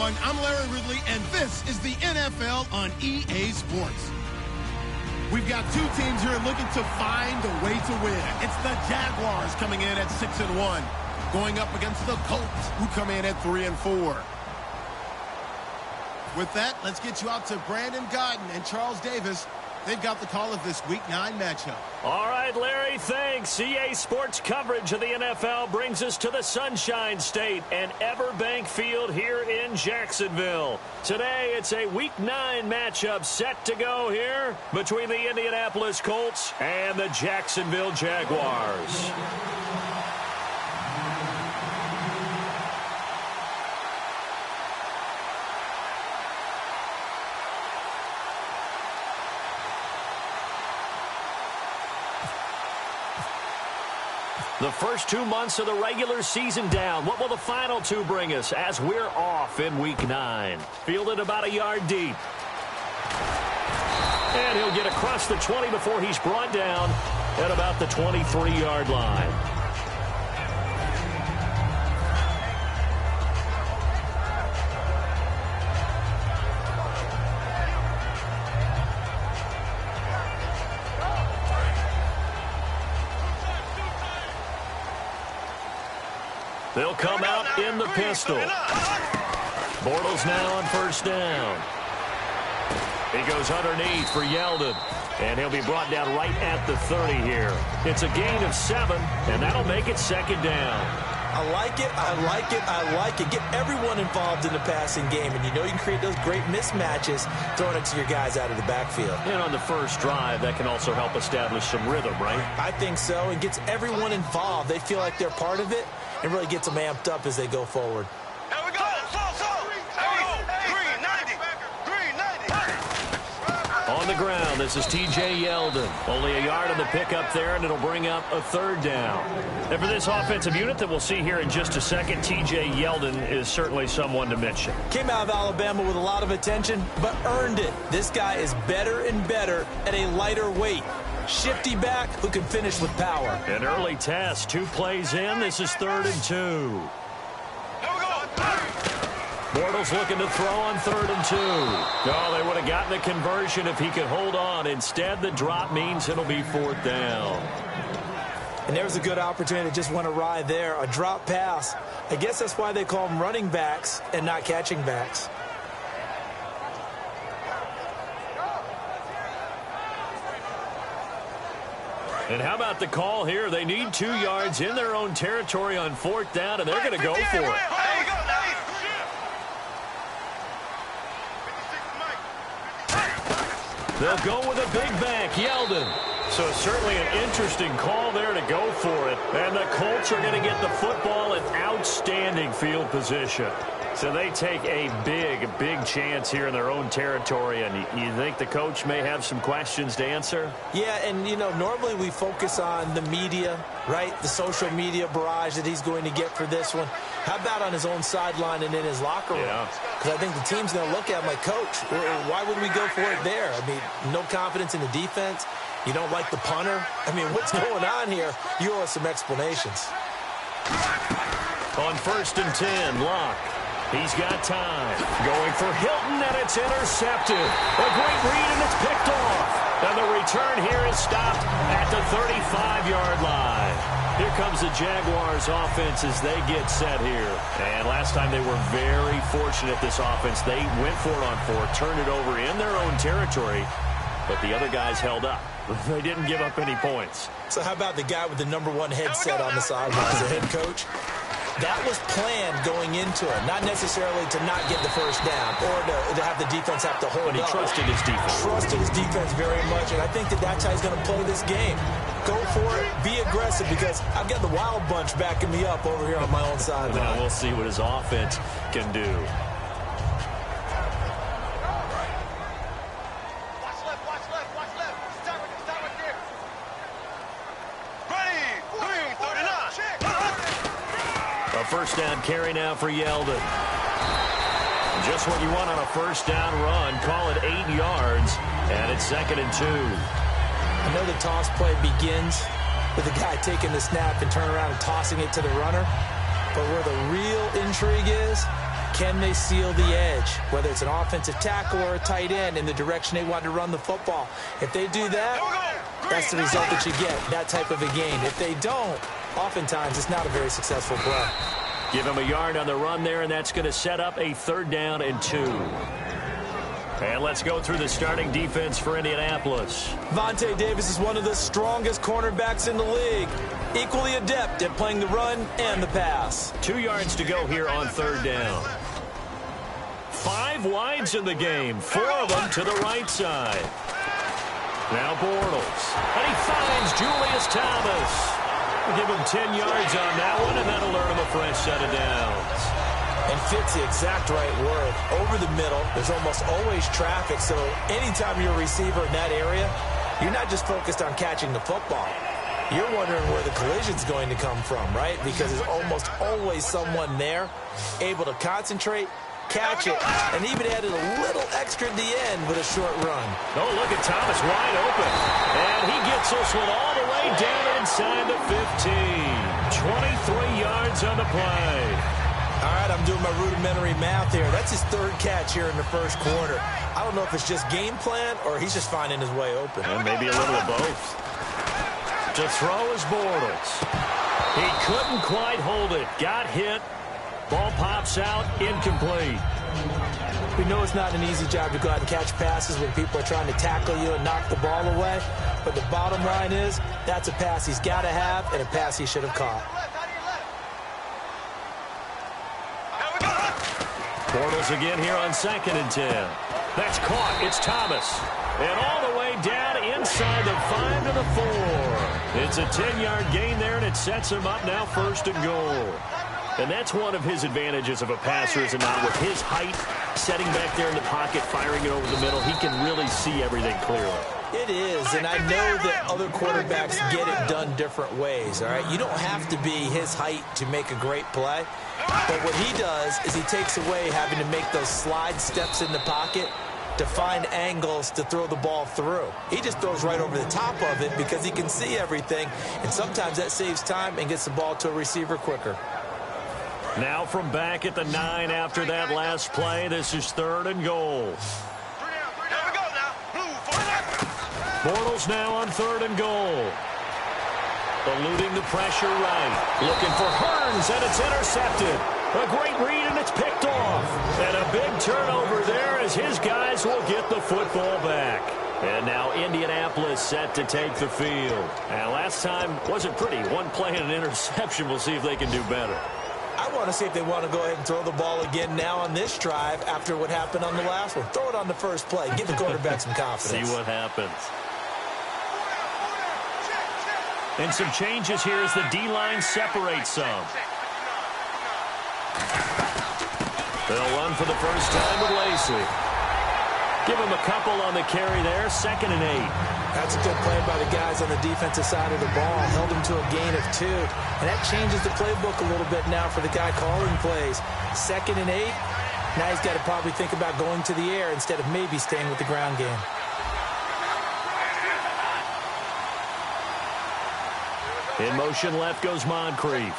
everyone. I'm Larry Ridley, and this is the NFL on EA Sports. We've got two teams here looking to find a way to win. It's the Jaguars coming in at 6-1, going up against the Colts, who come in at 3-4. With that, let's get you out to Brandon Godden and Charles Davis. They've got the call of this Week 9 matchup. All right, Larry, thanks. EA Sports coverage of the NFL brings us to the Sunshine State and Everbank Field here in Jacksonville. Today, it's a Week 9 matchup set to go here between the Indianapolis Colts and the Jacksonville Jaguars. The first 2 months of the regular season down. What will the final two bring us as we're off in Week 9? Fielded about a yard deep. And he'll get across the 20 before he's brought down at about the 23-yard line. They'll come out in the pistol. Bortles now on first down. He goes underneath for Yeldon. And he'll be brought down right at the 30 here. It's a gain of 7, and that'll make it second down. I like it, I like it, I like it. Get everyone involved in the passing game, and you know you can create those great mismatches throwing it to your guys out of the backfield. And on the first drive, that can also help establish some rhythm, right? I think so. It gets everyone involved. They feel like they're part of it, and really gets them amped up as they go forward. Here we go. Green 90. Green 90. On the ground, this is T.J. Yeldon. Only a yard on the pickup there, and it'll bring up a third down. And for this offensive unit that we'll see here in just a second, T.J. Yeldon is certainly someone to mention. Came out of Alabama with a lot of attention, but earned it. This guy is better and better at a lighter weight. Shifty back who can finish with power. An early test, 2 plays in. This is 3rd and 2. Bortles looking to throw on 3rd and 2. Oh, they would have gotten the conversion if he could hold on. Instead, the drop means it'll be 4th down. And there's a good opportunity. Just went awry there. A drop pass. I guess that's why they call them running backs and not catching backs. And how about the call here? They need 2 yards in their own territory on 4th down, and they're going to go for it. They'll go with a big back, Yeldon. So certainly an interesting call there to go for it. And the Colts are going to get the football in outstanding field position. So they take a big chance here in their own territory. And you think the coach may have some questions to answer? Yeah, and, you know, normally we focus on the media, right? The social media barrage that he's going to get for this one. How about on his own sideline and in his locker room? Because I think the team's going to look at him like, Coach, why would we go for it there? I mean, no confidence in the defense. You don't like the punter? I mean, what's going on here? You owe us some explanations. On 1st and 10, Locke. He's got time. Going for Hilton, and it's intercepted. A great read, and it's picked off. And the return here is stopped at the 35-yard line. Here comes the Jaguars offense as they get set here. And last time they were very fortunate, this offense. They went for it on 4, turned it over in their own territory, but the other guys held up. They didn't give up any points. So how about the guy with the #1 headset on the sidelines, the head coach? That was planned going into it, not necessarily to not get the first down or to have the defense have to hold up. But he trusted his defense. Trusted his defense very much, and I think that's how he's going to play this game. Go for it, be aggressive, because I've got the wild bunch backing me up over here on my own sideline. Now we'll see what his offense can do. First down carry now for Yeldon. Just what you want on a first down run. Call it 8 yards, and it's 2nd and 2. I know the toss play begins with the guy taking the snap and turn around and tossing it to the runner. But where the real intrigue is, can they seal the edge, whether it's an offensive tackle or a tight end, in the direction they want to run the football. If they do that, that's the result that you get, that type of a game. If they don't, oftentimes it's not a very successful play. Give him a yard on the run there, and that's going to set up a 3rd down and 2. And let's go through the starting defense for Indianapolis. Vontae Davis is one of the strongest cornerbacks in the league. Equally adept at playing the run and the pass. 2 yards to go here on 3rd down. 5 wides in the game, 4 of them to the right side. Now Bortles. And he finds Julius Thomas. We'll give him 10 yards on that one, and that'll earn him a fresh set of downs. And fits the exact right word. Over the middle, there's almost always traffic, so anytime you're a receiver in that area, you're not just focused on catching the football. You're wondering where the collision's going to come from, right? Because there's almost always someone there able to concentrate, catch it, and even added a little extra at the end with a short run. Oh, look at Thomas wide open. And he gets this one all the way down inside the 15. 23 yards on the play. All right, I'm doing my rudimentary math here. That's his 3rd catch here in the 1st quarter. I don't know if it's just game plan or he's just finding his way open. And maybe a little of both. To throw is Bortles. He couldn't quite hold it. Got hit. Ball pops out. Incomplete. We know it's not an easy job to go out and catch passes when people are trying to tackle you and knock the ball away. But the bottom line is that's a pass he's got to have and a pass he should have caught. Bortles again here on 2nd and 10. That's caught. It's Thomas. And all the way down inside the 5 to the 4. It's a 10-yard gain there, and it sets him up now 1st and goal. And that's one of his advantages of a passer, is it not? With his height, setting back there in the pocket, firing it over the middle, he can really see everything clearly. It is, and I know that other quarterbacks get it done different ways, all right? You don't have to be his height to make a great play. But what he does is he takes away having to make those slide steps in the pocket to find angles to throw the ball through. He just throws right over the top of it because he can see everything, and sometimes that saves time and gets the ball to a receiver quicker. Now from back at the 9 after that last play, this is 3rd and goal. Bortles now on 3rd and goal. Eluding the pressure right. Looking for Hearns, and it's intercepted. A great read, and it's picked off. And a big turnover there as his guys will get the football back. And now Indianapolis set to take the field. And last time wasn't pretty. One play and an interception. We'll see if they can do better. I want to see if they want to go ahead and throw the ball again now on this drive after what happened on the last one. Throw it on the first play. Give the quarterback some confidence. See what happens. And some changes here as the D-line separates some. They'll run for the first time with Lacey. Give him a couple on the carry there. 2nd and 8. That's a good play by the guys on the defensive side of the ball. Held him to a gain of 2. And that changes the playbook a little bit now for the guy calling plays. 2nd and 8. Now he's got to probably think about going to the air instead of maybe staying with the ground game. In motion left goes Moncrief.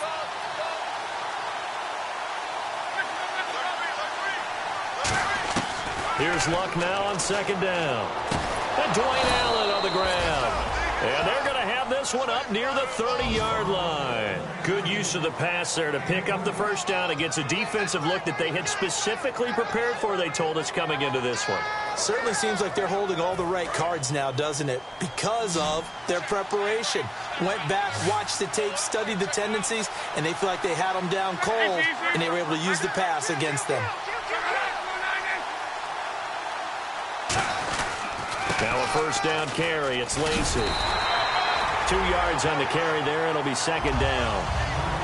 Here's Luck now on 2nd down. And Dwayne Allen on the ground. And they're going to have this one up near the 30-yard line. Good use of the pass there to pick up the first down against a defensive look that they had specifically prepared for, they told us, coming into this one. Certainly seems like they're holding all the right cards now, doesn't it? Because of their preparation. Went back, watched the tape, studied the tendencies, and they feel like they had them down cold, and they were able to use the pass against them. Now a first down carry. It's Lacey. 2 yards on the carry there. It'll be 2nd down.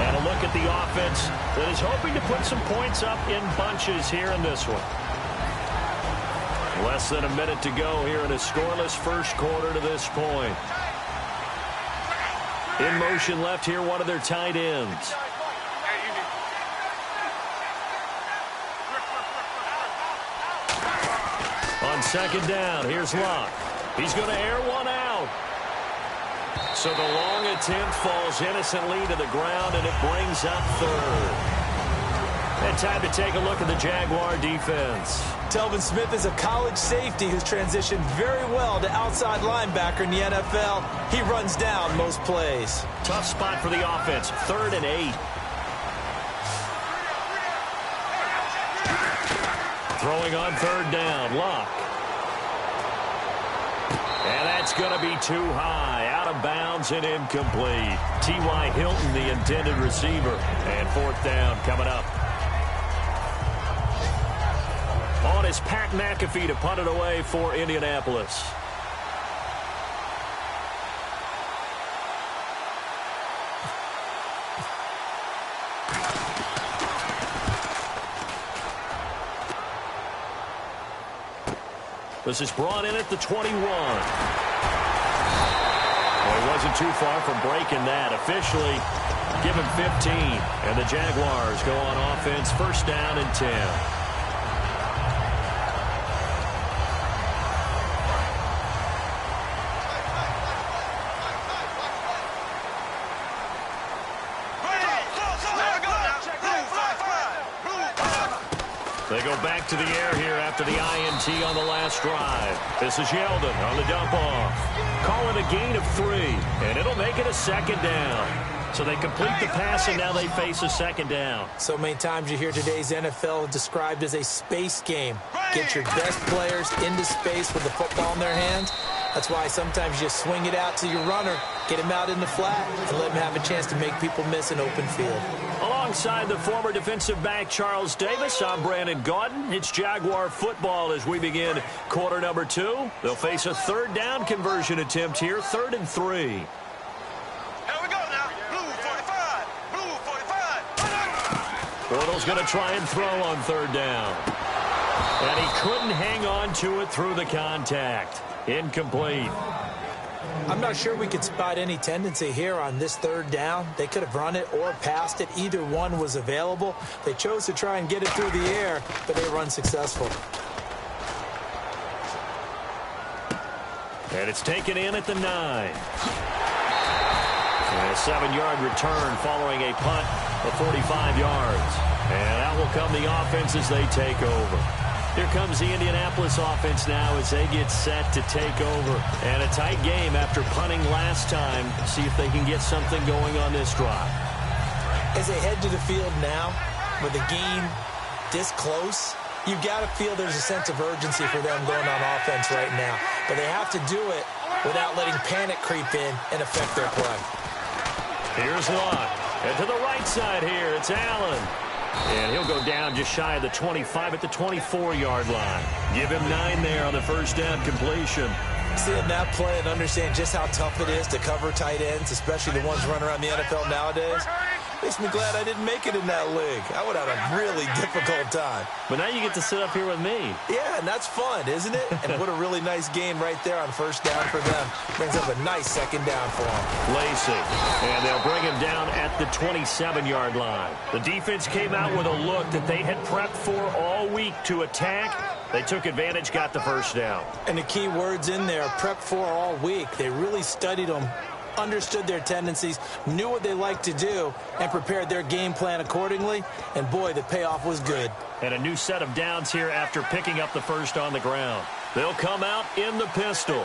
And a look at the offense that is hoping to put some points up in bunches here in this one. Less than a minute to go here in a scoreless first quarter to this point. In motion left here, one of their tight ends. On 2nd down, here's Luck. He's going to air one out. So the long attempt falls innocently to the ground, and it brings up 3rd. And time to take a look at the Jaguar defense. Telvin Smith is a college safety who's transitioned very well to outside linebacker in the NFL. He runs down most plays. Tough spot for the offense, 3rd and 8. Throwing on 3rd down, Locke. And that's going to be too high, out of bounds and incomplete. T.Y. Hilton, the intended receiver. And 4th down coming up. On is Pat McAfee to punt it away for Indianapolis. This is brought in at the 21. Well, he wasn't too far from breaking that. Officially, give him 15. And the Jaguars go on offense, 1st down and 10. They go back to the air here after the INT on the last drive. This is Yeldon on the dump off. Call it a gain of 3, and it'll make it a 2nd down. So they complete the pass, and now they face a 2nd down. So many times you hear today's NFL described as a space game. Get your best players into space with the football in their hands. That's why sometimes you swing it out to your runner, get him out in the flat, and let him have a chance to make people miss an open field. Alongside the former defensive back Charles Davis, I'm Brandon Gaudin. It's Jaguar football as we begin quarter number 2. They'll face a 3rd down conversion attempt here, 3rd and 3. Here we go now. Blue 45. Blue 45. Bortles going to try and throw on 3rd down. And he couldn't hang on to it through the contact. Incomplete. I'm not sure we could spot any tendency here on this 3rd down. They could have run it or passed it. Either one was available. They chose to try and get it through the air, but they were unsuccessful. And it's taken in at the 9. And a 7-yard return following a punt of 45 yards. And out will come the offense as they take over. Here comes the Indianapolis offense now as they get set to take over. And a tight game after punting last time. See if they can get something going on this drive. As they head to the field now, with the game this close, you've got to feel there's a sense of urgency for them going on offense right now. But they have to do it without letting panic creep in and affect their play. Here's Locke. And to the right side here, it's Allen. And he'll go down just shy of the 25 at the 24-yard line. Give him 9 there on the 1st down completion. Seeing that play and understand just how tough it is to cover tight ends, especially the ones running around the NFL nowadays, makes me glad I didn't make it in that league. I would have had a really difficult time. But now you get to sit up here with me. Yeah, and that's fun, isn't it? And what a really nice game right there on 1st down for them. Brings up a nice 2nd down for them. Lacey. And they'll bring him down at the 27-yard line. The defense came out with a look that they had prepped for all week to attack. They took advantage, got the 1st down. And the key words in there, prep for all week. They really studied them, understood their tendencies, knew what they liked to do, and prepared their game plan accordingly. And, boy, the payoff was good. And a new set of downs here after picking up the 1st on the ground. They'll come out in the pistol.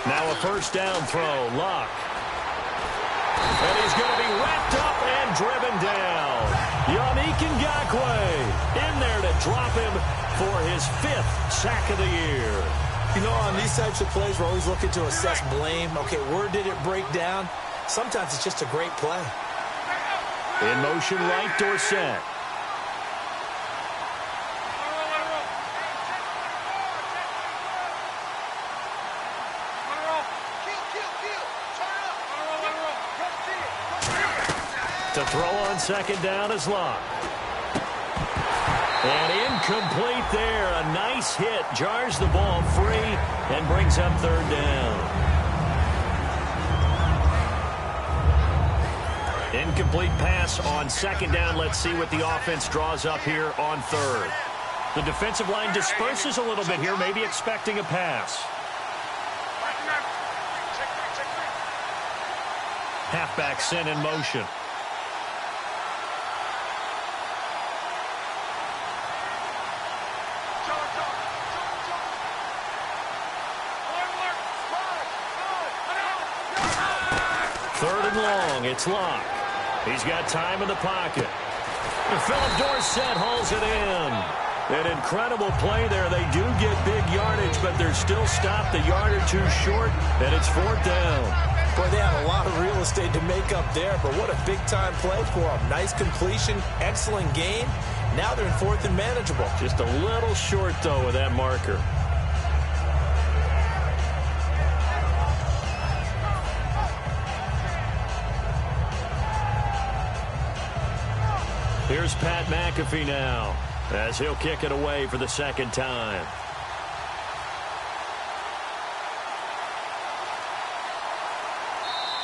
Now a 1st down throw, Locke. And he's going to be wrapped up and driven down. Yannick Ngakoue in there to drop him for his 5th sack of the year. You know, on these types of plays, we're always looking to assess blame. Okay, where did it break down? Sometimes it's just a great play. In motion right, Dorsett. To throw on 2nd down is Locke. And incomplete there. A nice hit. Jars the ball free and brings up 3rd down. Incomplete pass on 2nd down. Let's see what the offense draws up here on 3rd. The defensive line disperses a little bit here, maybe expecting a pass. Halfback sent in motion. Third and long. It's Locke. He's got time in the pocket. And Philip Dorsett hauls it in. An incredible play there. They do get big yardage, but they're still stopped a yard or two short, and it's fourth down. Boy, they had a lot of real estate to make up there, but what a big-time play for them. Nice completion, excellent game. Now they're in fourth and manageable. Just a little short, though, with that marker. Here's Pat McAfee now, as he'll kick it away for the second time.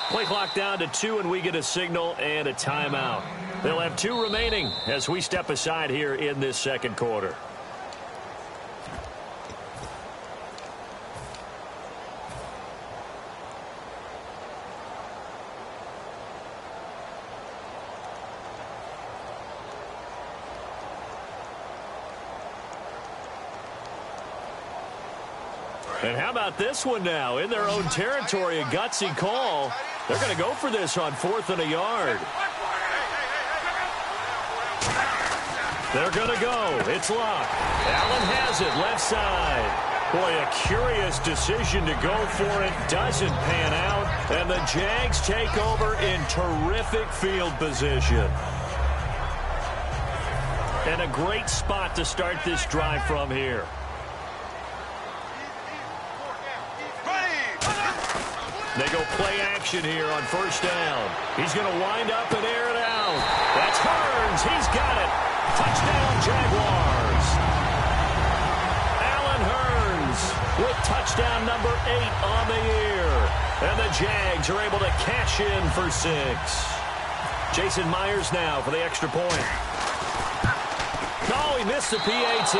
Play clock down to 2, and we get a signal and a timeout. They'll have 2 remaining as we step aside here in this second quarter. And how about this one now? In their own territory, a gutsy call. They're going to go for this on 4th and a yard. They're going to go. It's Locke. Allen has it, left side. Boy, a curious decision to go for it. Doesn't pan out. And the Jags take over in terrific field position. And a great spot to start this drive from here. They go play action here on first down. He's going to wind up and air it out. That's Hearns. He's got it. Touchdown, Jaguars. Allen Hearns with touchdown number 8 on the year. And the Jags are able to cash in for 6. Jason Myers now for the extra point. No, he missed the PAT.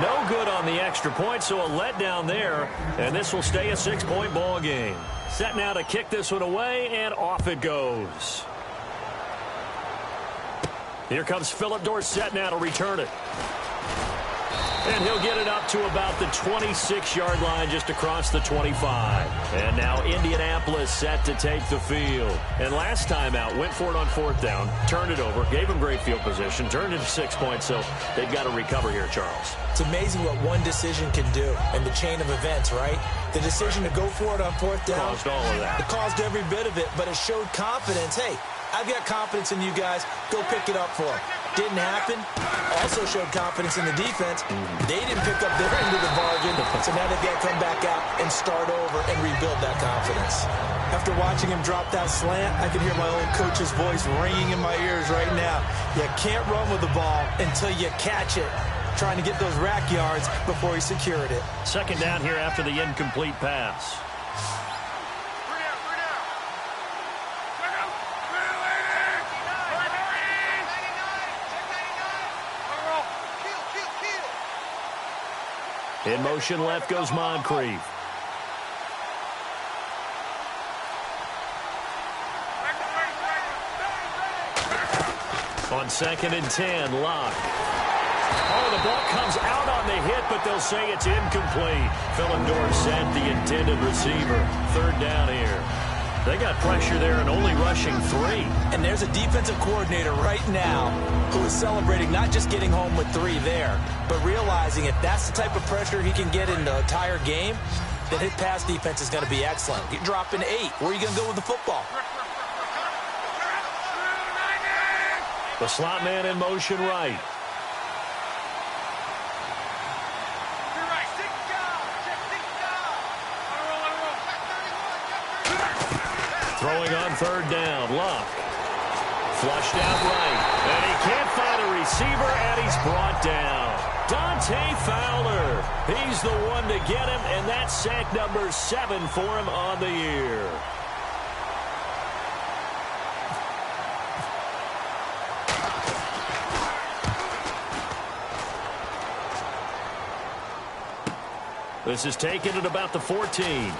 No good on the extra point, so a letdown there. And this will stay a 6-point ball game. Set now to kick this one away, and off it goes. Here comes Philip Dorsett now to return it. And he'll get it up to about the 26-yard line, just across the 25. And now Indianapolis set to take the field. And last time out, went for it on 4th down, turned it over, gave them great field position, turned it to 6 points, so they've got to recover here, Charles. It's amazing what one decision can do in the chain of events, right? The decision to go for it on 4th down. Caused all of that. It caused every bit of it, but it showed confidence. Hey, I've got confidence in you guys. Go pick it up for them. Didn't happen. Also showed confidence in the defense. They didn't pick up their end of the bargain, so now they've got to come back out and start over and rebuild that confidence. After watching him drop that slant, I can hear my old coach's voice ringing in my ears right now. You can't run with the ball until you catch it. Trying to get those rack yards before he secured it. Second down here after the incomplete pass. In motion left goes Moncrief. On 2nd and 10, Locke. Oh, the ball comes out on the hit, but they'll say it's incomplete. Philip Dorsett, the intended receiver. 3rd down here. They got pressure there and only rushing 3. And there's a defensive coordinator right now who is celebrating not just getting home with 3 there, but realizing if that's the type of pressure he can get in the entire game, then his pass defense is going to be excellent. You're dropping 8. Where are you going to go with the football? The slot man in motion right. Throwing on 3rd down, Locke. Flushed out right, and he can't find a receiver, and he's brought down. Dante Fowler, he's the one to get him, and that's sack number 7 for him on the year. This is taken at about the 14.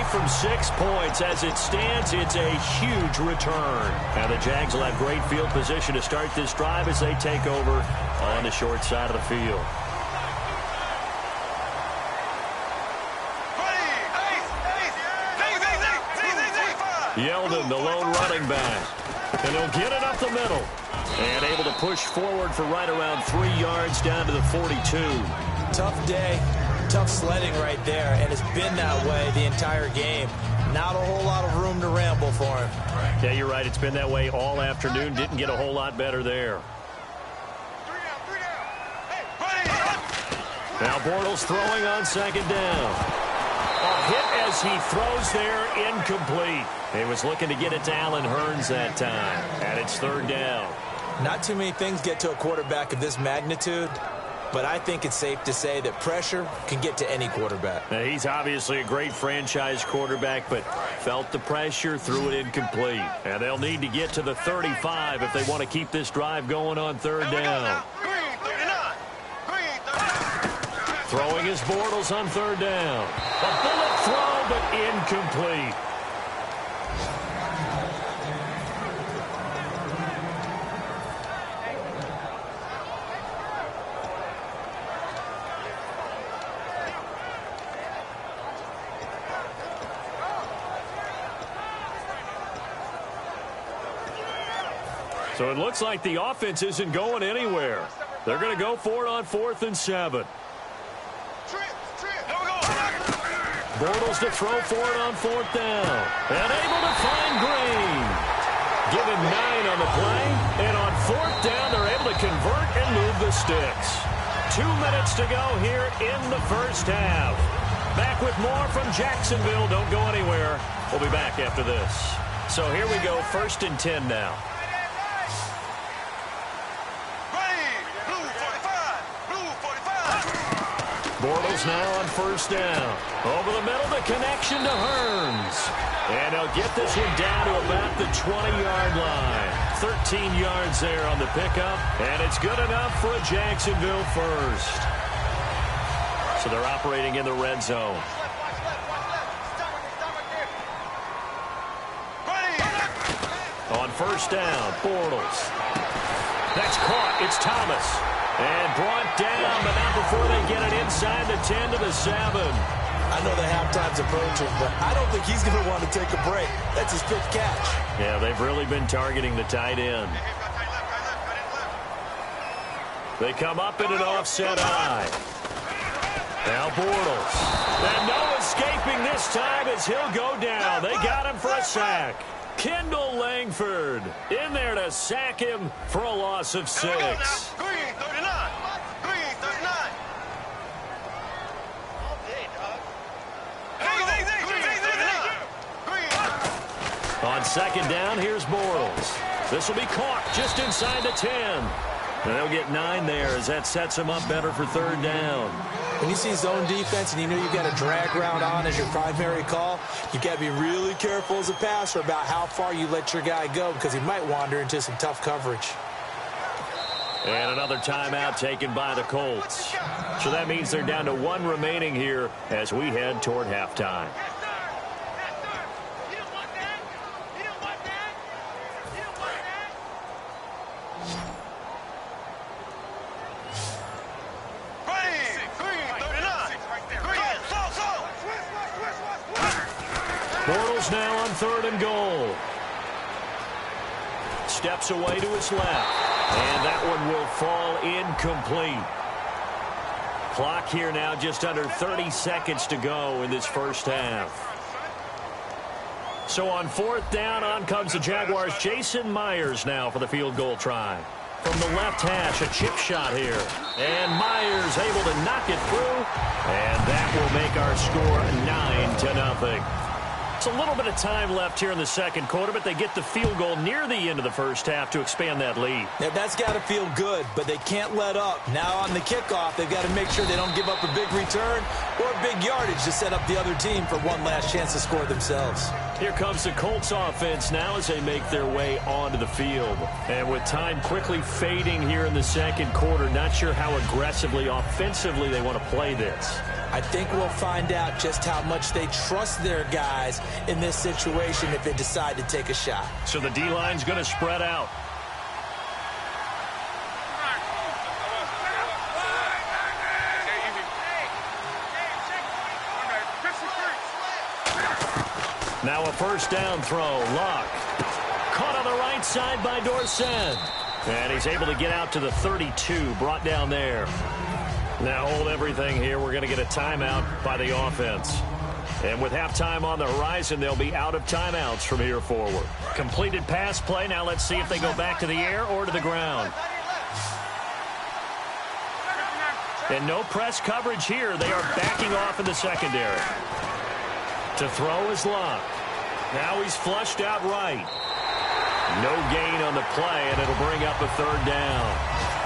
from 6 points. As it stands, it's a huge return. And the Jags will have great field position to start this drive as they take over on the short side of the field. Yeldon, the lone running back. And he'll get it up the middle. And able to push forward for right around 3 yards down to the 42. Tough day, tough sledding right there, and it's been that way the entire game. Not a whole lot of room to ramble for him. Yeah, you're right. It's been that way all afternoon. Didn't get a whole lot better there. Now Bortles throwing on second down. A hit as he throws there, incomplete. He was looking to get it to Allen Hurns that time, and it's third down. Not too many things get to a quarterback of this magnitude, but I think it's safe to say that pressure can get to any quarterback. Now, he's obviously a great franchise quarterback, but felt the pressure, threw it incomplete. And they'll need to get to the 35 if they want to keep this drive going on third down. Throwing his Bortles on third down. A bullet throw, but incomplete. So it looks like the offense isn't going anywhere. They're going to go for it on 4th and 7. Bortles to throw for it on 4th down. And able to find Green. Give him 9 on the play. And on 4th down, they're able to convert and move the sticks. 2 minutes to go here in the first half. Back with more from Jacksonville. Don't go anywhere. We'll be back after this. So here we go, 1st and 10 now. Bortles now on 1st down. Over the middle, the connection to Hurns. And he'll get this one down to about the 20-yard line. 13 yards there on the pickup. And it's good enough for a Jacksonville first. So they're operating in the red zone. On 1st down, Bortles. That's caught. It's Thomas. And brought down, but not before they get it inside the 10 to the 7. I know the halftime's approaching, but I don't think he's going to want to take a break. That's his 5th catch. Yeah, they've really been targeting the tight end. They come up in an offset eye. Now Bortles. And no escaping this time as he'll go down. They got him for a sack. Kendall Langford in there to sack him for a loss of 6. On 2nd down, here's Bortles. This will be caught just inside the 10. And they'll get 9 there as that sets them up better for 3rd down. When you see zone defense and you know you've got a drag route on as your primary call, you've got to be really careful as a passer about how far you let your guy go because he might wander into some tough coverage. And another timeout taken by the Colts. So that means they're down to 1 remaining here as we head toward halftime. Bortles now on 3rd and goal. Steps away to his left. And that one will fall incomplete. Clock here now just under 30 seconds to go in this first half. So on 4th down, on comes the Jaguars. Jason Myers now for the field goal try. From the left hash, a chip shot here. And Myers able to knock it through. And that will make our score 9-0. It's a little bit of time left here in the second quarter, but they get the field goal near the end of the first half to expand that lead. Now, that's got to feel good, but they can't let up. Now on the kickoff, they've got to make sure they don't give up a big return or big yardage to set up the other team for one last chance to score themselves. Here comes the Colts offense now as they make their way onto the field. And with time quickly fading here in the second quarter, not sure how aggressively, offensively they want to play this. I think we'll find out just how much they trust their guys in this situation if they decide to take a shot. So the D-line's going to spread out. Now a first down throw. Luck. Caught on the right side by Dorsett. And he's able to get out to the 32. Brought down there. Now hold everything here. We're going to get a timeout by the offense. And with halftime on the horizon, they'll be out of timeouts from here forward. Completed pass play. Now let's see if they go back to the air or to the ground. And no press coverage here. They are backing off in the secondary. To throw is Luck. Now he's flushed out right. No gain on the play, and it'll bring up a third down.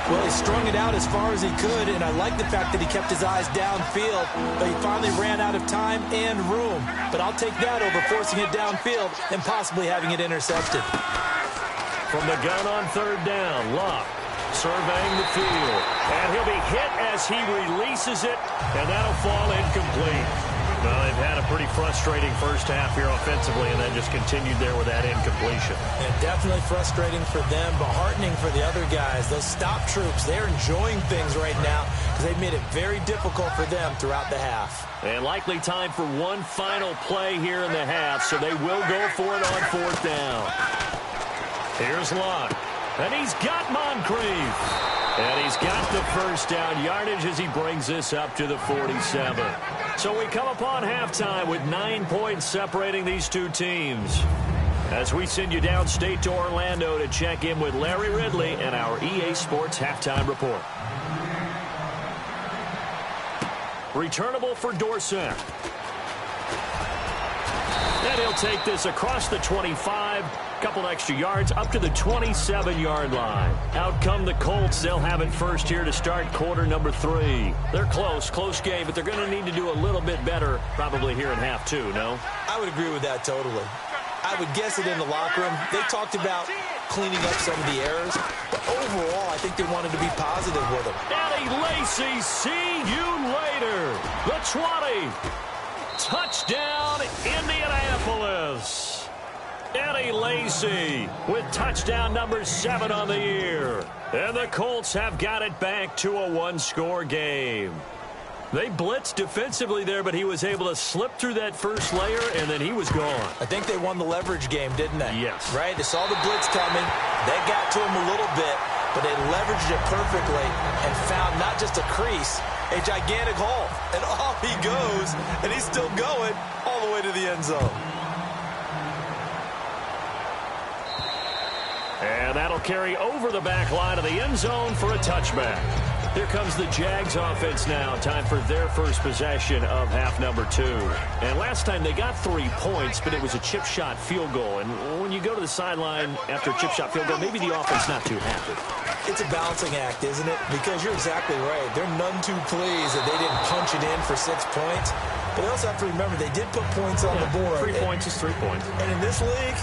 Well, he strung it out as far as he could, and I like the fact that he kept his eyes downfield, but he finally ran out of time and room. But I'll take that over forcing it downfield and possibly having it intercepted. From the gun on third down, Luck surveying the field. And he'll be hit as he releases it, and that'll fall incomplete. Well, they've had a pretty frustrating first half here offensively, and then just continued there with that incompletion. And definitely frustrating for them, but heartening for the other guys. Those stop troops, they're enjoying things right now because they've made it very difficult for them throughout the half. And likely time for one final play here in the half, so they will go for it on fourth down. Here's Luck, and he's got Moncrief. And he's got the first down yardage as he brings this up to the 47. So we come upon halftime with 9 points separating these two teams. As we send you downstate to Orlando to check in with Larry Ridley and our EA Sports Halftime Report. Returnable for Dorsett. And he'll take this across the 25. Couple extra yards up to the 27-yard line. Out come the Colts. They'll have it first here to start quarter number 3. They're close game, but they're going to need to do a little bit better probably here in half 2, no? I would agree with that totally. I would guess it in the locker room. They talked about cleaning up some of the errors, but overall, I think they wanted to be positive with them. Eddie Lacy, see you later. The 20. Touchdown, Indianapolis. Eddie Lacy with touchdown number 7 on the year. And the Colts have got it back to a one-score game. They blitzed defensively there, but he was able to slip through that first layer, and then he was gone. I think they won the leverage game, didn't they? Yes. Right? They saw the blitz coming. They got to him a little bit, but they leveraged it perfectly and found not just a crease, a gigantic hole. And off he goes, and he's still going all the way to the end zone. And that'll carry over the back line of the end zone for a touchback. Here comes the Jags offense now. Time for their first possession of half number 2. And last time they got 3 points, but it was a chip shot field goal. And when you go to the sideline after a chip shot field goal, maybe the offense not too happy. It's a balancing act, isn't it? Because you're exactly right. They're none too pleased that they didn't punch it in for 6 points. But they also have to remember they did put points on the board. 3 points is 3 points. And in this league,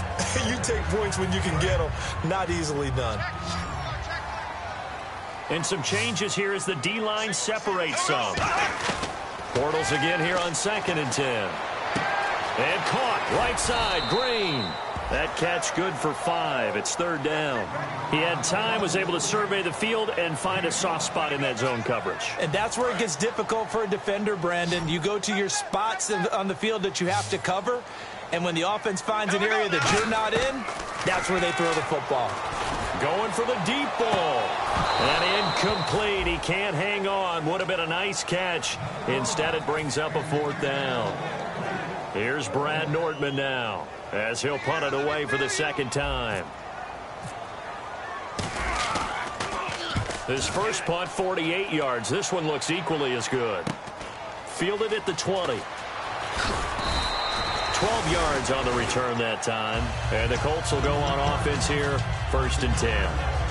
you take points when you can get them. Not easily done. And some changes here as the D-line separates some. Bortles again here on 2nd and 10. And caught right side, Green. That catch good for 5. It's 3rd down. He had time, was able to survey the field and find a soft spot in that zone coverage. And that's where it gets difficult for a defender, Brandon. You go to your spots on the field that you have to cover, and when the offense finds an area that you're not in, that's where they throw the football. Going for the deep ball. And incomplete. He can't hang on. Would have been a nice catch. Instead, it brings up a 4th down. Here's Brad Nordman now, as he'll punt it away for the 2nd time. His first punt, 48 yards. This one looks equally as good. Fielded at the 20. 12 yards on the return that time. And the Colts will go on offense here, 1st and 10.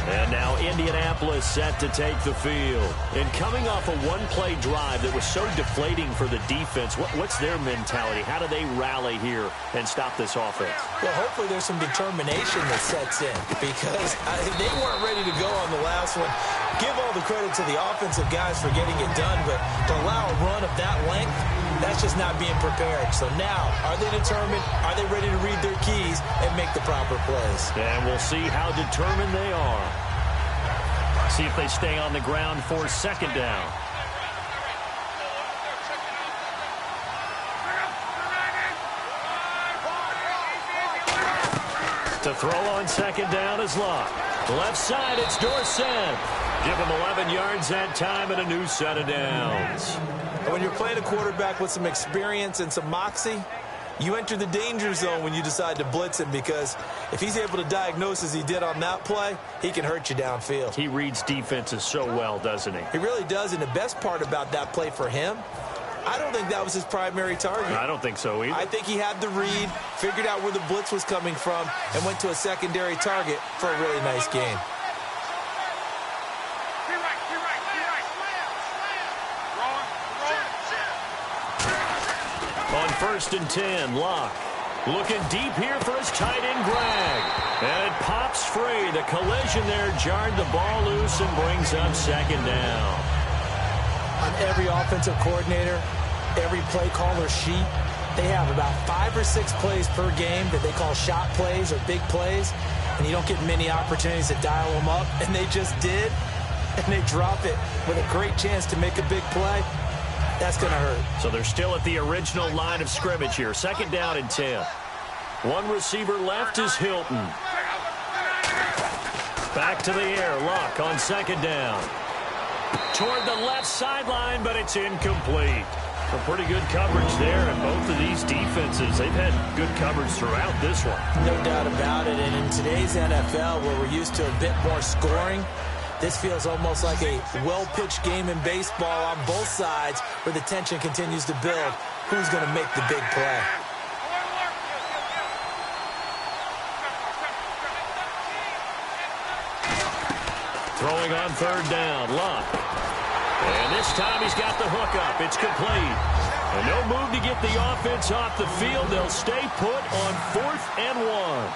And now Indianapolis set to take the field. And coming off a one-play drive that was so deflating for the defense, what's their mentality? How do they rally here and stop this offense? Well, hopefully there's some determination that sets in because they weren't ready to go on the last one. Give all the credit to the offensive guys for getting it done, but to allow a run of that length, that's just not being prepared. So now, are they determined? Are they ready to read their keys and make the proper plays? And we'll see how determined they are. See if they stay on the ground for second down. To throw on second down is Locke. Left side, it's Dorsett. Give him 11 yards that time and a new set of downs. When you're playing a quarterback with some experience and some moxie, you enter the danger zone when you decide to blitz him, because if he's able to diagnose as he did on that play, he can hurt you downfield. He reads defenses so well, doesn't he? He really does, and the best part about that play for him, I don't think that was his primary target. I don't think so either. I think he had the read, figured out where the blitz was coming from, and went to a secondary target for a really nice gain. On 1st and 10, Locke looking deep here for his tight end, Greg. And it pops free. The collision there jarred the ball loose and brings up second down. On every offensive coordinator, every play caller sheet, they have about 5 or 6 plays per game that they call shot plays or big plays, and you don't get many opportunities to dial them up, and they just did, and they drop it with a great chance to make a big play. That's going to hurt. So they're still at the original line of scrimmage here. Second down and 10. One receiver left is Hilton. Back to the air. Locke on second down. Toward the left sideline, but it's incomplete. A pretty good coverage there, and both of these defenses, they've had good coverage throughout this one. No doubt about it, and in today's NFL, where we're used to a bit more scoring, this feels almost like a well-pitched game in baseball on both sides, where the tension continues to build. Who's going to make the big play? Throwing on third down, Locke. And this time he's got the hook up. It's complete. And no move to get the offense off the field. They'll stay put on 4th and 1.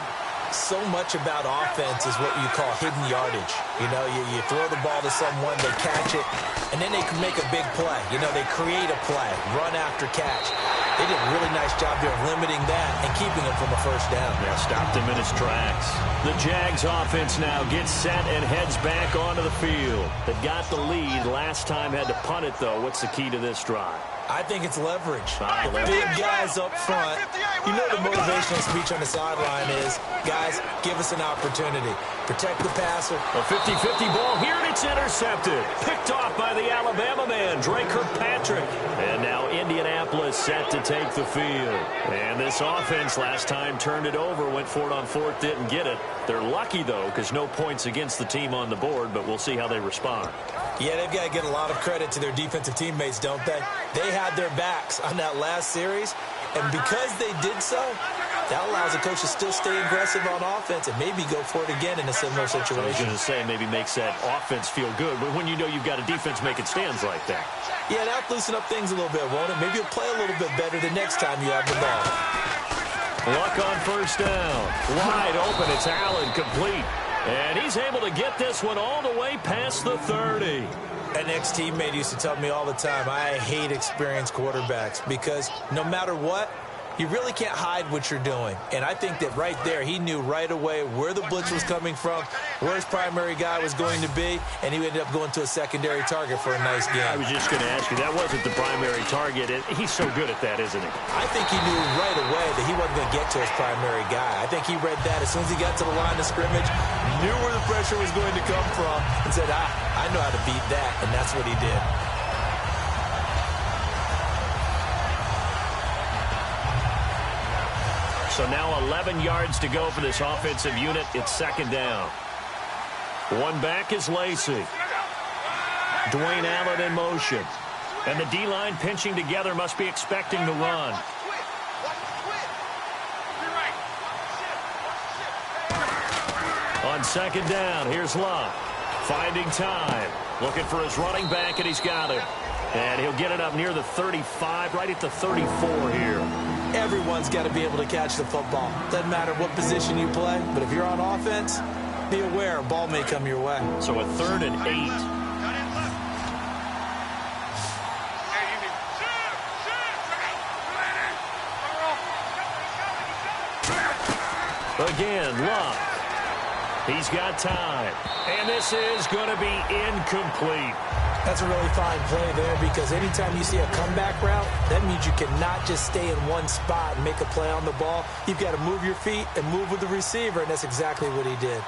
So much about offense is what you call hidden yardage. You know, you throw the ball to someone, they catch it, and then they can make a big play. You know, they create a play, run after catch. They did a really nice job there of limiting that and keeping him from a first down. Yeah, stopped him in his tracks. The Jags offense now gets set and heads back onto the field. They got the lead. Last time had to punt it, though. What's the key to this drive? I think it's leverage. The big guys up front, you know the motivational speech on the sideline is, guys, give us an opportunity. Protect the passer. A 50-50 ball here, and it's intercepted. Picked off by the Alabama man, Drake Kirkpatrick. And now Indianapolis set to take the field. And this offense last time turned it over, went for it on 4th, didn't get it. They're lucky, though, because no points against the team on the board, but we'll see how they respond. Yeah, they've got to get a lot of credit to their defensive teammates, don't they? They had their backs on that last series, and because they did so, that allows the coach to still stay aggressive on offense and maybe go for it again in a similar situation. I was going to say maybe makes that offense feel good, but when you know you've got a defense making stands like that. Yeah, that'll loosen up things a little bit, won't it? Maybe you'll play a little bit better the next time you have the ball. Luck on first down. Wide open. It's Allen, complete. And he's able to get this one all the way past the 30. An ex-teammate used to tell me all the time, I hate experienced quarterbacks because no matter what, you really can't hide what you're doing. And I think that right there, he knew right away where the blitz was coming from, where his primary guy was going to be, and he ended up going to a secondary target for a nice game. I was just going to ask you, that wasn't the primary target, and he's so good at that, isn't he? I think he knew right away that he wasn't going to get to his primary guy. I think he read that as soon as he got to the line of scrimmage, knew where the pressure was going to come from, and said, I know how to beat that, and that's what he did. So now 11 yards to go for this offensive unit. It's second down. One back is Lacey. Dwayne Allen in motion. And the D-line pinching together, must be expecting the run. On second down, here's Locke. Finding time. Looking for his running back, and he's got it. And he'll get it up near the 35, right at the 34 here. Everyone's got to be able to catch the football. Doesn't matter what position you play, but if you're on offense, be aware, a ball may come your way. So a 3rd and 8. Again, Luck. He's got time. And this is going to be incomplete. That's a really fine play there, because anytime you see a comeback route, that means you cannot just stay in one spot and make a play on the ball. You've got to move your feet and move with the receiver, and that's exactly what he did.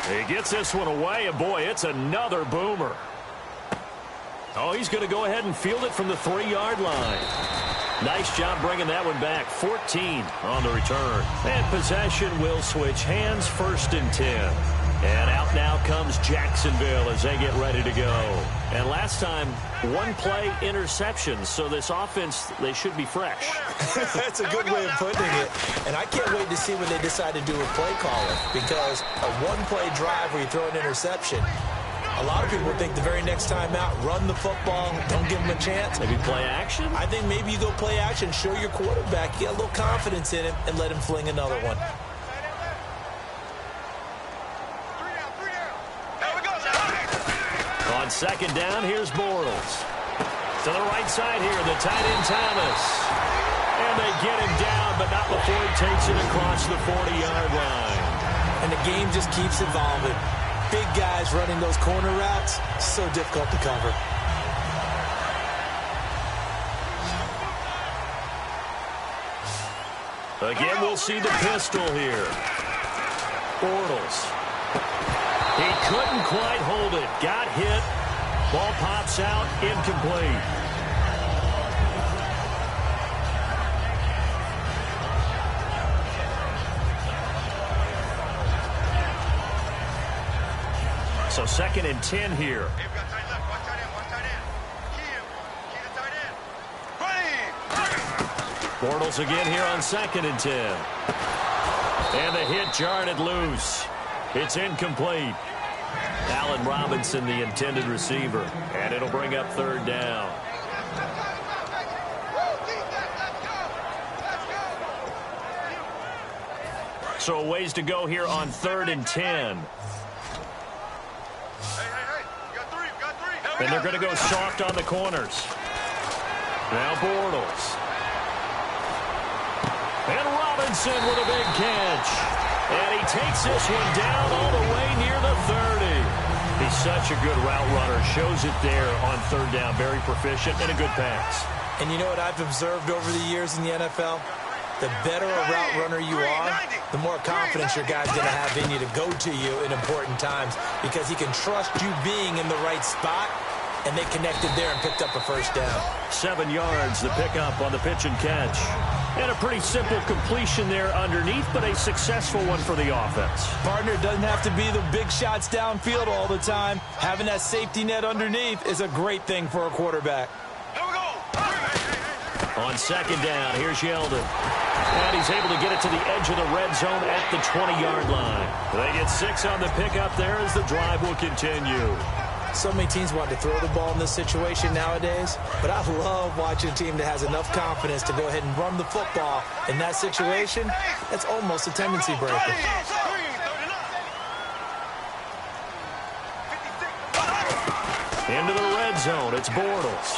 He gets this one away, and boy, it's another boomer. Oh, he's going to go ahead and field it from the 3-yard line. Nice job bringing that one back. 14 on the return. And possession will switch hands, 1st and 10. And out now comes Jacksonville as they get ready to go. And last time, 1-play interception. So this offense, they should be fresh. That's a good way of putting it. And I can't wait to see what they decide to do with play calling, because a 1-play drive where you throw an interception, a lot of people think the very next time out, run the football, don't give him a chance. Maybe play action? I think maybe you go play action, show your quarterback, get a little confidence in him, and let him fling another one. On 2nd down, here's Bortles. To the right side here, the tight end Thomas. And they get him down, but not before he takes it across the 40-yard line. And the game just keeps evolving. Big guys running those corner routes, so difficult to cover. Again, we'll see the pistol here. Bortles. He couldn't quite hold it. Got hit. Ball pops out. Incomplete. So 2nd and 10 here. Bortles again here on 2nd and 10. And the hit jarred it loose. It's incomplete. Allen Robinson, the intended receiver. And it'll bring up 3rd down. So a ways to go here on 3rd and 10. And they're going to go soft on the corners. Now Bortles. And Robinson with a big catch. And he takes this one down all the way near the 30. He's such a good route runner. Shows it there on 3rd down. Very proficient and a good pass. And you know what I've observed over the years in the NFL? The better a route runner you are, the more confidence your guy's going to have in you to go to you in important times, because he can trust you being in the right spot, and they connected there and picked up a 1st down. 7 yards, the pickup on the pitch and catch. And a pretty simple completion there underneath, but a successful one for the offense. Partner, doesn't have to be the big shots downfield all the time. Having that safety net underneath is a great thing for a quarterback. On 2nd down, here's Yeldon. And he's able to get it to the edge of the red zone at the 20-yard line. They get 6 on the pickup there as the drive will continue. So many teams want to throw the ball in this situation nowadays, but I love watching a team that has enough confidence to go ahead and run the football. In that situation, that's almost a tendency breaker. Into the red zone, it's Bortles.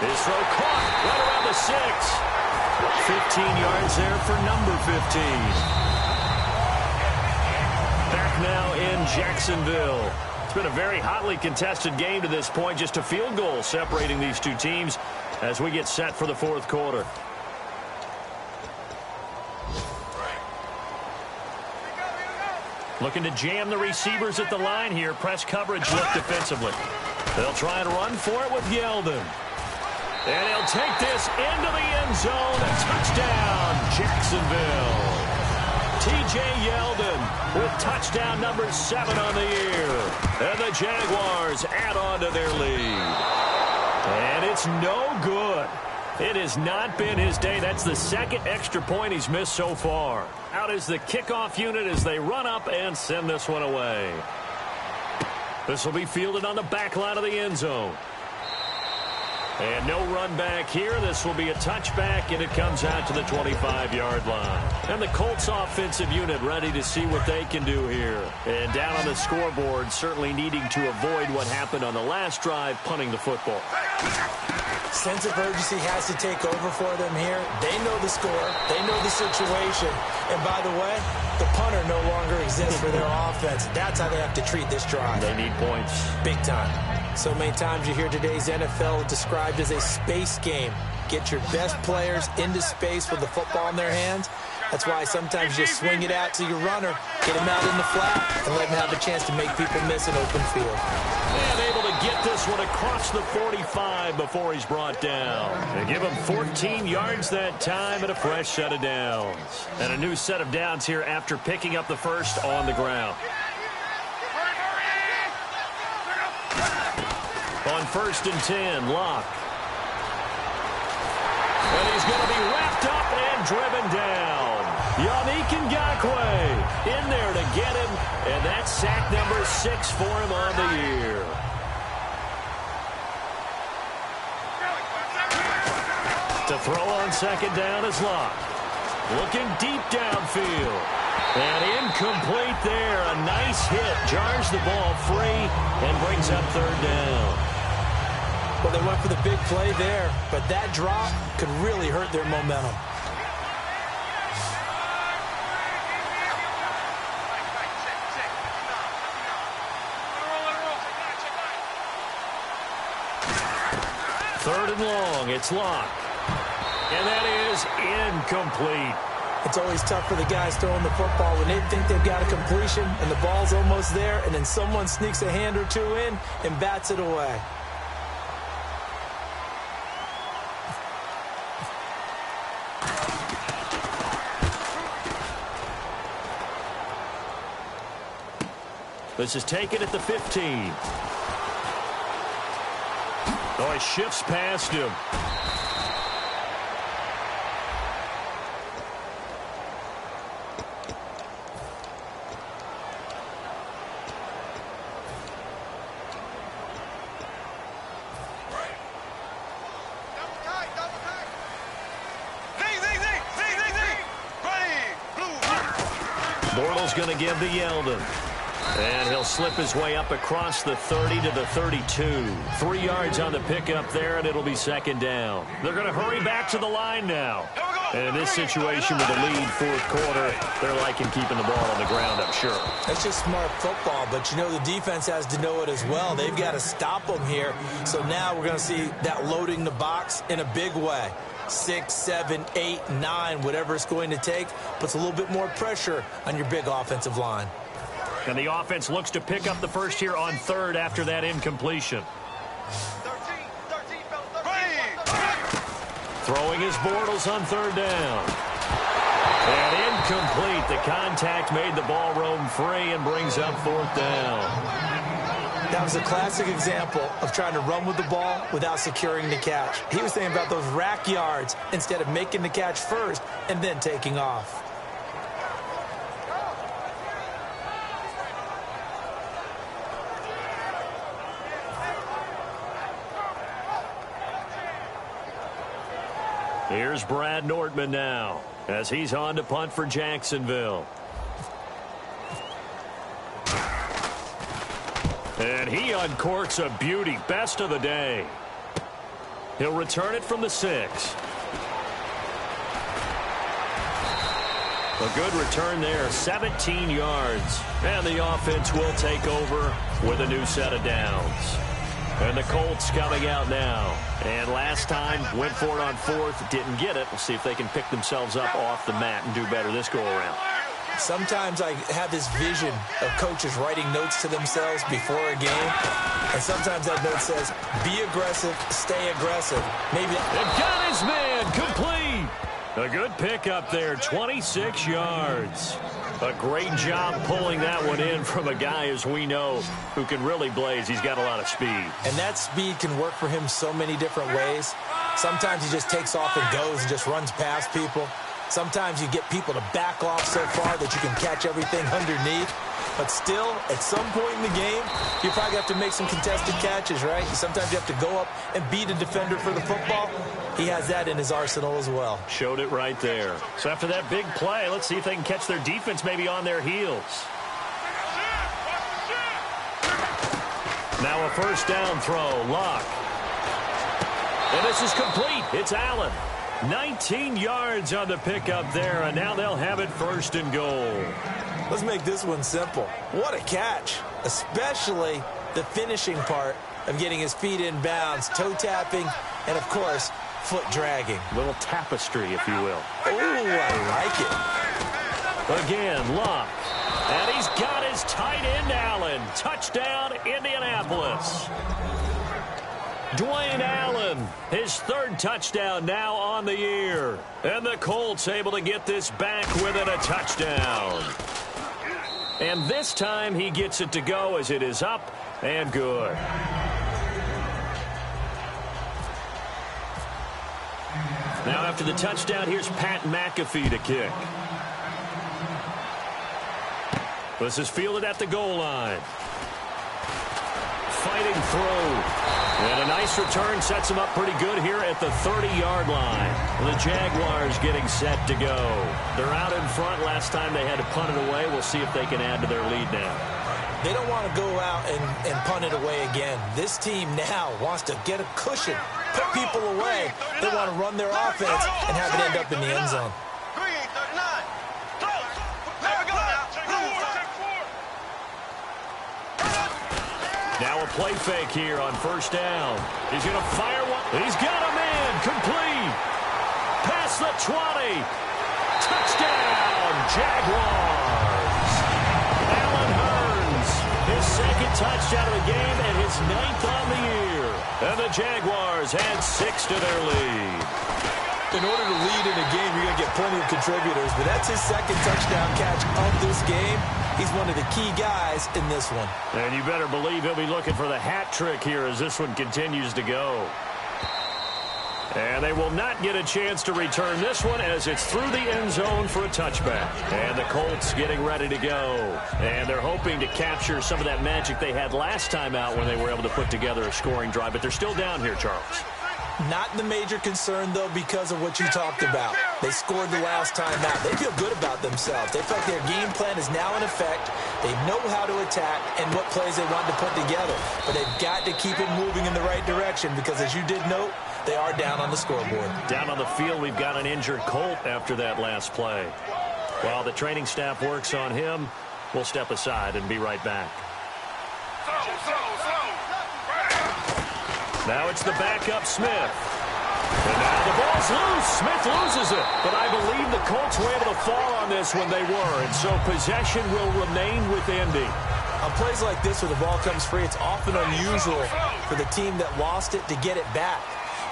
His throw caught right around the 6. 15 yards there for number 15. Back now in Jacksonville. It's been a very hotly contested game to this point. Just a field goal separating these two teams as we get set for the 4th quarter. Looking to jam the receivers at the line here. Press coverage look defensively. They'll try and run for it with Yeldon. And he'll take this into the end zone. A touchdown, Jacksonville. T.J. Yeldon with touchdown number 7 on the year. And the Jaguars add on to their lead. And it's no good. It has not been his day. That's the 2nd extra point he's missed so far. Out is the kickoff unit as they run up and send this one away. This will be fielded on the back line of the end zone. And no run back here. This will be a touchback, and it comes out to the 25-yard line. And the Colts offensive unit ready to see what they can do here. And down on the scoreboard, certainly needing to avoid what happened on the last drive, punting the football. Sense of urgency has to take over for them here. They know the score. They know the situation. And by the way, the punter no longer exists for their offense. That's how they have to treat this drive. They need points. Big time. So many times you hear today's NFL described as a space game. Get your best players into space with the football in their hands. That's why sometimes you just swing it out to your runner, get him out in the flat, and let him have a chance to make people miss an open field. And able to get this one across the 45 before he's brought down. They give him 14 yards that time and a fresh set of downs. And a new set of downs here after picking up the first on the ground. On 1st and 10, Locke. And he's going to be wrapped up and driven down. Yannick Ngakoue in there to get him, and that's sack number 6 for him on the year. To throw on 2nd down is Locke. Looking deep downfield. And incomplete there. A nice hit. Jars the ball free and brings up 3rd down. Well, they went for the big play there, but that drop could really hurt their momentum. Third and long, it's Locke. And that is incomplete. It's always tough for the guys throwing the football when they think they've got a completion and the ball's almost there, and then someone sneaks a hand or two in and bats it away. This is taken at the 15. Oh, he shifts past him. Bortles going to give to Yeldon. And he'll slip his way up across the 30 to the 32. 3 yards on the pickup there, and it'll be 2nd down. They're going to hurry back to the line now. And in this situation with the lead 4th quarter, they're liking keeping the ball on the ground, I'm sure. That's just smart football, but you know the defense has to know it as well. They've got to stop them here. So now we're going to see that loading the box in a big way. 6, 7, 8, 9, whatever it's going to take, puts a little bit more pressure on your big offensive line. And the offense looks to pick up the first here on 3rd after that incompletion. 13, Throwing his Bortles on 3rd down. And incomplete. The contact made the ball roam free and brings up 4th down. That was a classic example of trying to run with the ball without securing the catch. He was thinking about those rack yards instead of making the catch first and then taking off. Here's Brad Nordman now as he's on to punt for Jacksonville. And he uncorks a beauty. Best of the day. He'll return it from the 6. A good return there, 17 yards. And the offense will take over with a new set of downs. And the Colts coming out now. And last time, went for it on 4th, didn't get it. We'll see if they can pick themselves up off the mat and do better this go-around. Sometimes I have this vision of coaches writing notes to themselves before a game. And sometimes that note says, be aggressive, stay aggressive. Maybe. And got his man complete. A good pickup there, 26 yards. A great job pulling that one in from a guy, as we know, who can really blaze. He's got a lot of speed. And that speed can work for him so many different ways. Sometimes he just takes off and goes and just runs past people. Sometimes you get people to back off so far that you can catch everything underneath. But still, at some point in the game, you probably have to make some contested catches, right? Sometimes you have to go up and beat a defender for the football. He has that in his arsenal as well. Showed it right there. So after that big play, let's see if they can catch their defense maybe on their heels. Now a first down throw, Locke. And this is complete. It's Allen. 19 yards on the pickup there, and now they'll have it first and goal. Let's make this one simple. What a catch, especially the finishing part of getting his feet in bounds, toe tapping, and, of course, foot dragging. Little tapestry, if you will. Ooh, I like it. Again, Locke. And he's got his tight end, Allen. Touchdown, Indianapolis. Dwayne Allen, his third touchdown now on the year. And the Colts able to get this back within a touchdown. And this time he gets it to go as it is up and good. Now after the touchdown, here's Pat McAfee to kick. This is fielded at the goal line. Fighting through. And a nice return sets him up pretty good here at the 30-yard line. The Jaguars getting set to go. They're out in front. Last time they had to punt it away. We'll see if they can add to their lead now. They don't want to go out and punt it away again. This team now wants to get a cushion, put people away. They want to run their offense and have it end up in the end zone. Now a play fake here on first down. He's going to fire one. He's got a man. Complete. Past the 20. Touchdown, Jaguars. Allen Hurns, his second touchdown of the game and his 9th on the year. And the Jaguars add 6 to their lead. In order to lead in a game, you're going to get plenty of contributors, but that's his second touchdown catch of this game. He's one of the key guys in this one. And you better believe he'll be looking for the hat trick here as this one continues to go. And they will not get a chance to return this one as it's through the end zone for a touchback. And the Colts getting ready to go. And they're hoping to capture some of that magic they had last time out when they were able to put together a scoring drive. But they're still down here, Charles. Not the major concern, though, because of what you talked about. They scored the last time out. They feel good about themselves. They feel like their game plan is now in effect. They know how to attack and what plays they want to put together. But they've got to keep it moving in the right direction because, as you did note, they are down on the scoreboard. Down on the field, we've got an injured Colt after that last play. While the training staff works on him, we'll step aside and be right back. Now it's the backup, Smith. And now the ball's loose. Smith loses it. But I believe the Colts were able to fall on this when they were. And so possession will remain with Indy. On plays like this where the ball comes free, it's often unusual for the team that lost it to get it back.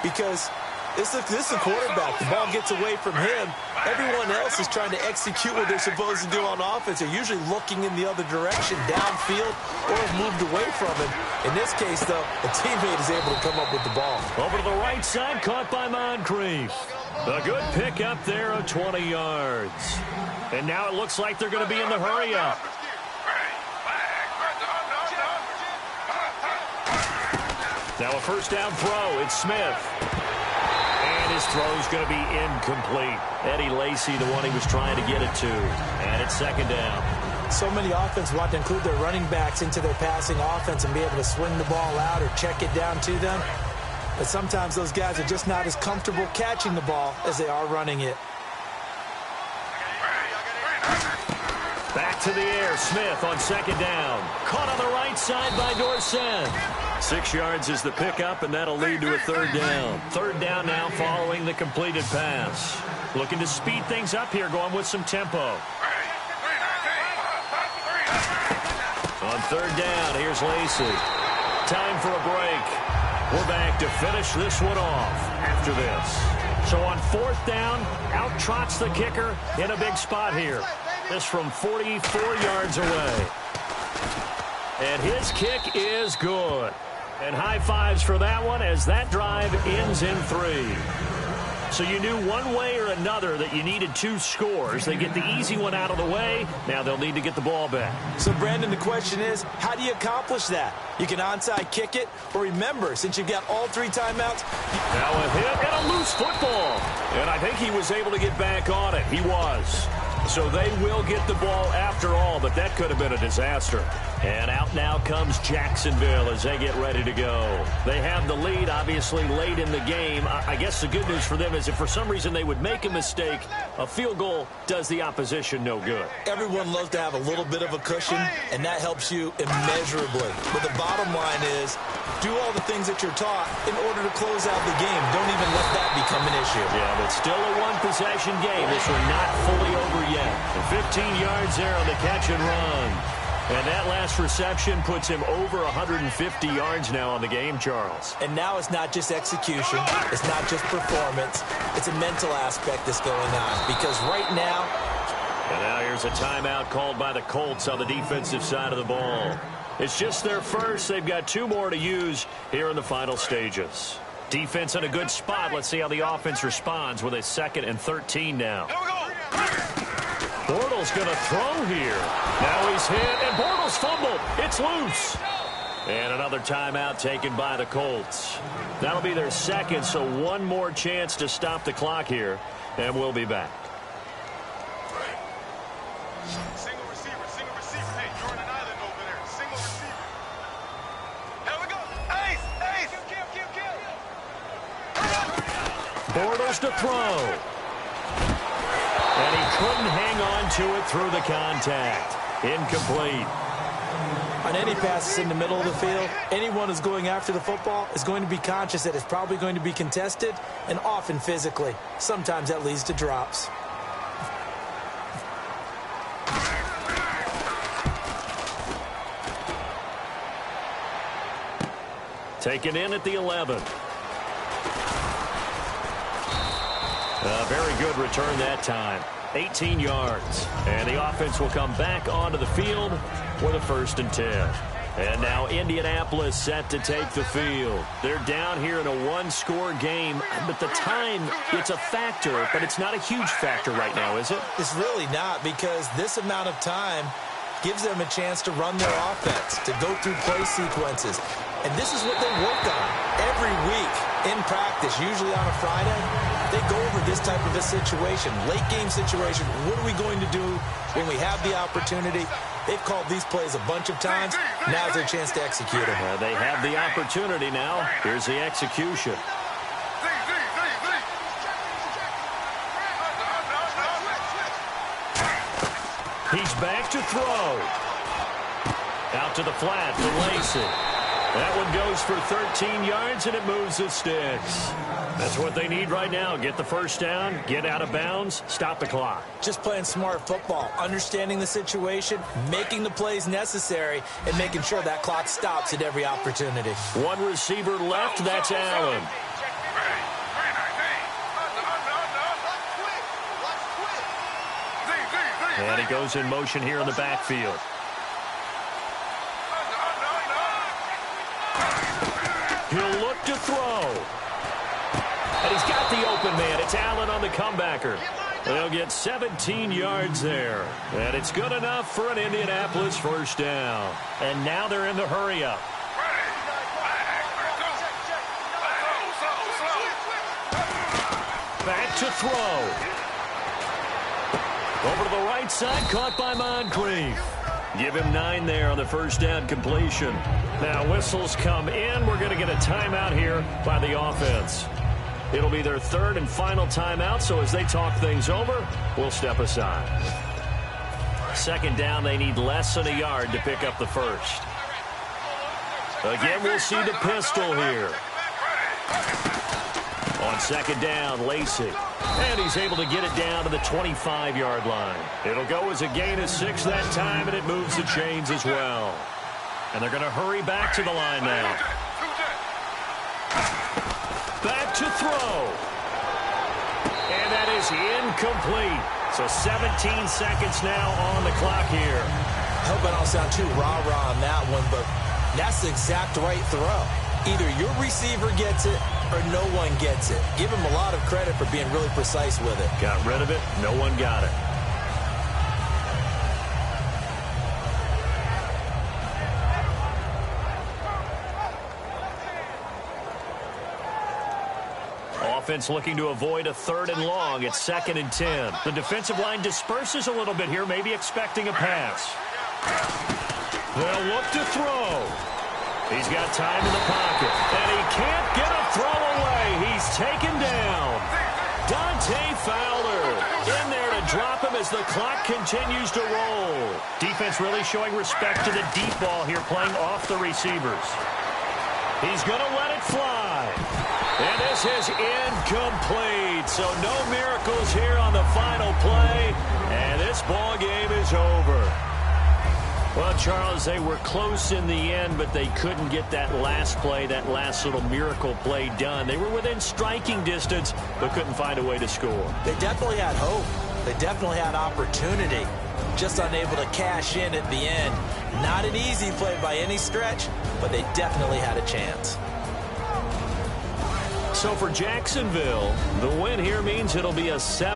Because this is a quarterback. The ball gets away from him. Everyone else is trying to execute what they're supposed to do on offense. They're usually looking in the other direction, downfield, or have moved away from him. In this case, though, a teammate is able to come up with the ball. Over to the right side, caught by Moncrief. A good pick up there of 20 yards. And now it looks like they're going to be in the hurry-up. Now a first down throw. It's Smith. And his throw's going to be incomplete. Eddie Lacy, the one he was trying to get it to. And it's second down. So many offenses want to include their running backs into their passing offense and be able to swing the ball out or check it down to them. But sometimes those guys are just not as comfortable catching the ball as they are running it. Back to the air. Smith on second down. Caught on the right side by Dorsett. 6 yards is the pickup, and that'll lead to a third down. Third down now following the completed pass. Looking to speed things up here, going with some tempo. On third down, here's Lacy. Time for a break. We're back to finish this one off after this. So on fourth down, out trots the kicker in a big spot here. This from 44 yards away. And his kick is good. And high fives for that one as that drive ends in 3. So you knew one way or another another that you needed 2 scores. They get the easy one out of the way. Now they'll need to get the ball back. So, Brandon, the question is, how do you accomplish that? You can onside kick it, or remember, since you've got all 3 timeouts. Now a hit and a loose football. And I think he was able to get back on it. He was. So they will get the ball after all, but that could have been a disaster. And out now comes Jacksonville as they get ready to go. They have the lead, obviously, late in the game. I guess the good news for them is if for some reason they would make a mistake, a field goal does the opposition no good. Everyone loves to have a little bit of a cushion, and that helps you immeasurably. But the bottom line is, do all the things that you're taught in order to close out the game. Don't even let that become an issue. Yeah, but still a one-possession game. This one not fully over yet. And 15 yards there on the catch and run. And that last reception puts him over 150 yards now on the game, Charles. And now it's not just execution. It's not just performance. It's a mental aspect that's going on. Because right now... And now here's a timeout called by the Colts on the defensive side of the ball. It's just their first. They've got 2 more to use here in the final stages. Defense in a good spot. Let's see how the offense responds with a 2nd and 13 now. Bortles going to throw here. Now he's hit, and Bortles fumbled. It's loose. And another timeout taken by the Colts. That'll be their 2nd, so 1 more chance to stop the clock here, and we'll be back. Single receiver. Hey, you're on an island over there. Single receiver. Here we go. Ace. Kill. Bortles to throw. And he couldn't hang on to it through the contact. Incomplete. On any passes in the middle of the field, anyone who's going after the football is going to be conscious that it's probably going to be contested, and often physically. Sometimes that leads to drops. Taken in at the 11. A very good return that time. 18 yards. And the offense will come back onto the field with a 1st and 10. And now Indianapolis set to take the field. They're down here in a 1-score game, but the time, it's a factor, but it's not a huge factor right now, is it? It's really not, because this amount of time gives them a chance to run their offense, to go through play sequences. And this is what they work on every week in practice, usually on a Friday. They go over this type of a situation, late game situation. What are we going to do when we have the opportunity? They've called these plays a bunch of times. Now's their chance to execute them. They have the opportunity now. Here's the execution. He's back to throw. Out to the flat for Lacey. That one goes for 13 yards, and it moves the sticks. That's what they need right now. Get the first down, get out of bounds, stop the clock. Just playing smart football, understanding the situation, making the plays necessary, and making sure that clock stops at every opportunity. 1 receiver left, that's Allen. And he goes in motion here in the backfield. He'll look to throw. And he's got the open man. It's Allen on the comebacker. They'll get 17 yards there. And it's good enough for an Indianapolis 1st down. And now they're in the hurry-up. Back to throw. Over to the right side, caught by Moncrief. Give him 9 there on the 1st down completion. Now whistles come in. We're going to get a timeout here by the offense. It'll be their 3rd and final timeout, so as they talk things over, we'll step aside. 2nd down, they need less than a yard to pick up the 1st. Again, we'll see the pistol here. On 2nd down, Lacey. And he's able to get it down to the 25-yard line. It'll go as a gain of 6 that time, and it moves the chains as well. And they're going to hurry back to the line now. Back to throw. And that is incomplete. So 17 seconds now on the clock here. I hope I don't sound too rah-rah on that one, but that's the exact right throw. Either your receiver gets it or no one gets it. Give him a lot of credit for being really precise with it. Got rid of it. No one got it. Offense looking to avoid a 3rd and long. It's 2nd and 10. The defensive line disperses a little bit here, maybe expecting a pass. They'll look to throw. He's got time in the pocket, and he can't get a throw away. He's taken down. Dante Fowler in there to drop him as the clock continues to roll. Defense really showing respect to the deep ball here, playing off the receivers. He's going to let it fly. And this is incomplete, so no miracles here on the final play, and this ball game is over. Well, Charles, they were close in the end, but they couldn't get that last play, that last little miracle play done. They were within striking distance, but couldn't find a way to score. They definitely had hope. They definitely had opportunity. Just unable to cash in at the end. Not an easy play by any stretch, but they definitely had a chance. So for Jacksonville, the win here means it'll be a 7.